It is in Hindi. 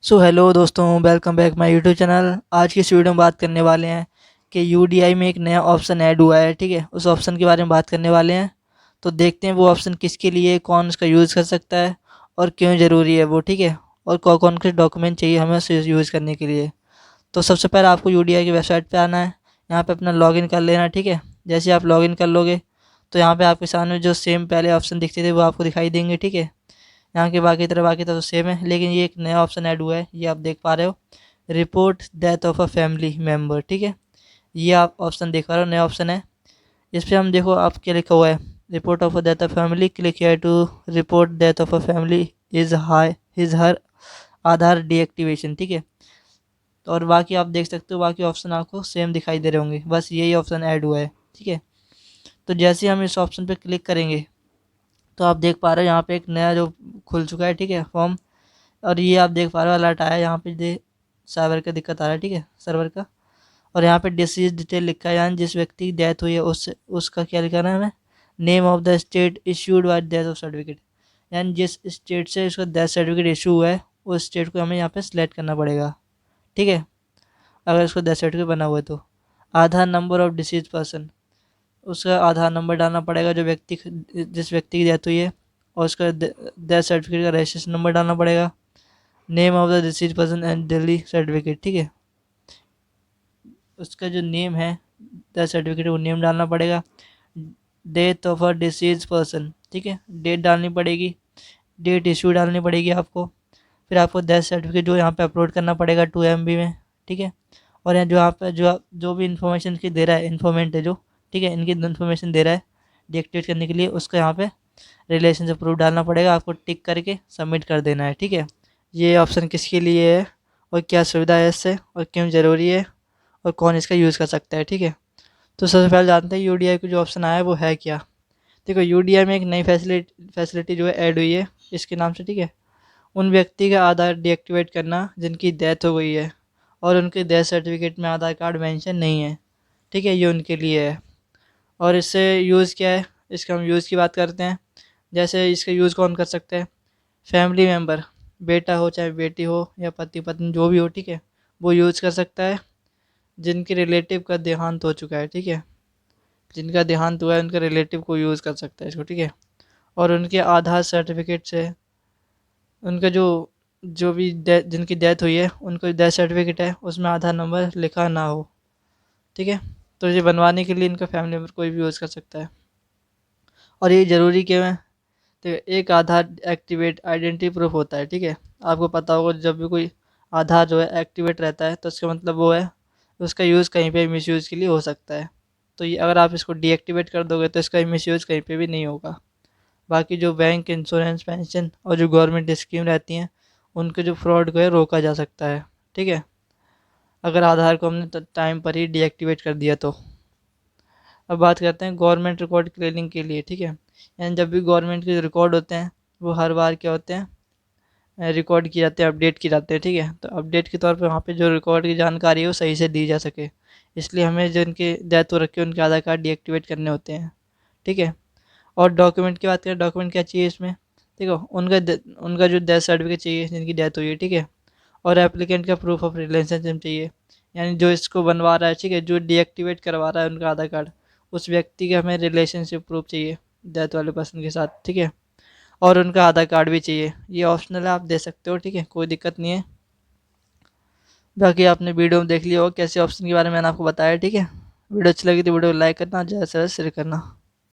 सो हेलो दोस्तों, welcome back my YouTube channel. आज की इस वीडियो में बात करने वाले हैं कि यूडीआई में एक नया ऑप्शन ऐड हुआ है। ठीक है, उस ऑप्शन के बारे में बात करने वाले हैं। तो देखते हैं वो ऑप्शन किसके लिए, कौन उसका यूज़ कर सकता है और क्यों ज़रूरी है वो। ठीक है, और कौन कौन से डॉक्यूमेंट चाहिए हमें उसे यूज़ करने के लिए। तो सबसे पहले आपको यूडीआई की वेबसाइट पर आना है। यहाँ पर अपना लॉगिन कर लेना है। ठीक है, जैसे आप लॉगिन कर लोगे तो यहाँ पर आपके सामने जो सेम पहले ऑप्शन दिखते थे वो आपको दिखाई देंगे। ठीक है, यहाँ के बाकी तरह तो सेम है, लेकिन ये एक नया ऑप्शन ऐड हुआ है, ये आप देख पा रहे हो, report death of a family member. ठीक है, ये आप ऑप्शन देख पा रहे हो, नया ऑप्शन है। इस पर हम देखो आप क्या लिखा हुआ है, report of a death of family, click here to report death of a family is high is her Aadhaar deactivation. ठीक है, तो और बाकी आप देख सकते हो, बाकी ऑप्शन आपको सेम दिखाई दे रहे होंगे, बस यही ऑप्शन ऐड हुआ है। ठीक है, तो जैसे ही हम इस ऑप्शन पर क्लिक करेंगे तो आप देख पा रहे हो यहाँ पे एक नया जो खुल चुका है। ठीक है, फॉर्म। और ये आप देख पा रहे हो अलर्ट आया है, यहाँ पे दे सर्वर का दिक्कत आ रहा है। ठीक है, सर्वर का। और यहाँ पे डिसीज डिटेल लिखा है, यानी जिस व्यक्ति की डेथ हुई है उसका क्या लिखा है हमें, name of the state issued by death of certificate, यानी जिस स्टेट से उसका डेथ सर्टिफिकेट इशू हुआ है उस स्टेट को हमें यहाँ पे सिलेक्ट करना पड़ेगा। ठीक है, अगर उसको डेथ सर्टिफिकेट बना हुआ है तो आधार नंबर ऑफ डिसीज पर्सन, उसका आधार नंबर डालना पड़ेगा जो व्यक्ति जिस व्यक्ति की डेथ हुई है, और उसका डेथ सर्टिफिकेट का रजिस्ट्रेशन नंबर डालना पड़ेगा, name of the disease person and Delhi certificate. ठीक है, उसका जो नेम है डेथ सर्टिफिकेट वो नेम डालना पड़ेगा, death of a disease person. ठीक है, डेट डालनी पड़ेगी, डेट इशू डालनी पड़ेगी आपको। फिर आपको डेथ सर्टिफिकेट जो यहाँ पे अपलोड करना पड़ेगा 2 MB में। ठीक है, और यहाँ जो यहाँ पे जो भी इन्फॉर्मेशन की दे रहा है, इन्फॉर्मेंट है जो, ठीक है, इनकी इन्फॉर्मेशन दे रहा है डीएक्टिवेट करने के लिए, उसका यहाँ पे रिलेशन से प्रूफ डालना पड़ेगा, आपको टिक करके सबमिट कर देना है। ठीक है, ये ऑप्शन किसके लिए है और क्या सुविधा है इससे और क्यों ज़रूरी है और कौन इसका यूज़ कर सकता है। ठीक है, तो सबसे पहले जानते हैं यूडीआई को जो ऑप्शन आया है वो है क्या। देखो, यूडीआई में एक नई फैसिलिटी जो है ऐड हुई है इसके नाम से। ठीक है, उन व्यक्ति का आधार डीएक्टिवेट करना जिनकी डेथ हो गई है और उनके डेथ सर्टिफिकेट में आधार कार्ड मेंशन नहीं है। ठीक है, ये उनके लिए है। और इससे यूज़ क्या है, इसका हम यूज़ की बात करते हैं। जैसे इसका यूज़ कौन कर सकते हैं, फैमिली मेम्बर, बेटा हो चाहे बेटी हो या पति पत्नी जो भी हो। ठीक है, वो यूज़ कर सकता है जिनके रिलेटिव का देहांत हो चुका है। ठीक है, जिनका देहांत हुआ है उनके रिलेटिव को यूज़ कर सकता है इसको। ठीक है, और उनके आधार सर्टिफिकेट से उनका जो जो भी जिनकी डेथ हुई है उनको डेथ सर्टिफिकेट है उसमें आधार नंबर लिखा ना हो। ठीक है, तो ये बनवाने के लिए इनका फैमिली मेम्बर कोई भी यूज़ कर सकता है। और ये ज़रूरी क्यों है, तो एक आधार एक्टिवेट आइडेंटिटी प्रूफ होता है। ठीक है, आपको पता होगा जब भी कोई आधार जो है एक्टिवेट रहता है तो इसका मतलब वो है उसका यूज़ कहीं पे मिसयूज़ के लिए हो सकता है। तो ये अगर आप इसको डीएक्टिवेट कर दोगे तो इसका मिसयूज़ कहीं पे भी नहीं होगा। बाकी जो बैंक, इंश्योरेंस, पेंशन और जो गवर्नमेंट स्कीम रहती हैं उनके जो फ्रॉड को है रोका जा सकता है। ठीक है, अगर आधार को हमने टाइम पर ही डीएक्टिवेट कर दिया तो। अब बात करते हैं गवर्नमेंट रिकॉर्ड क्लीनिंग के लिए। ठीक है, यानी जब भी गवर्नमेंट के रिकॉर्ड होते हैं वो हर बार क्या होते हैं, रिकॉर्ड किए जाते हैं, अपडेट किए जाते हैं। ठीक है, तो अपडेट के तौर पे वहाँ पे जो रिकॉर्ड की जानकारी है वो सही से दी जा सके, इसलिए हमें जो उनके डेथ हो रखी है उनके आधार कार्ड डीएक्टिवेट करने होते हैं। ठीक है, और डॉक्यूमेंट की बात करें, डॉक्यूमेंट क्या चाहिए इसमें, देखो उनका जो डेथ सर्टिफिकेट चाहिए जिनकी डेथ हुई है। ठीक है, और एप्लीकेंट का प्रूफ ऑफ रिलेशनशिप चाहिए, यानी जो इसको बनवा रहा है, ठीक है, जो डीएक्टिवेट करवा रहा है उनका आधार कार्ड, उस व्यक्ति का हमें रिलेशनशिप प्रूफ चाहिए डेथ वाले पर्सन के साथ। ठीक है, और उनका आधार कार्ड भी चाहिए, ये ऑप्शनल है, आप दे सकते हो। ठीक है, कोई दिक्कत नहीं है। बाकी आपने वीडियो में देख लिया होगा कैसे ऑप्शन के बारे में मैंने आपको बताया। ठीक है, वीडियो अच्छी लगी तो वीडियो को लाइक करना, ज़्यादा से ज़्यादा शेयर करना।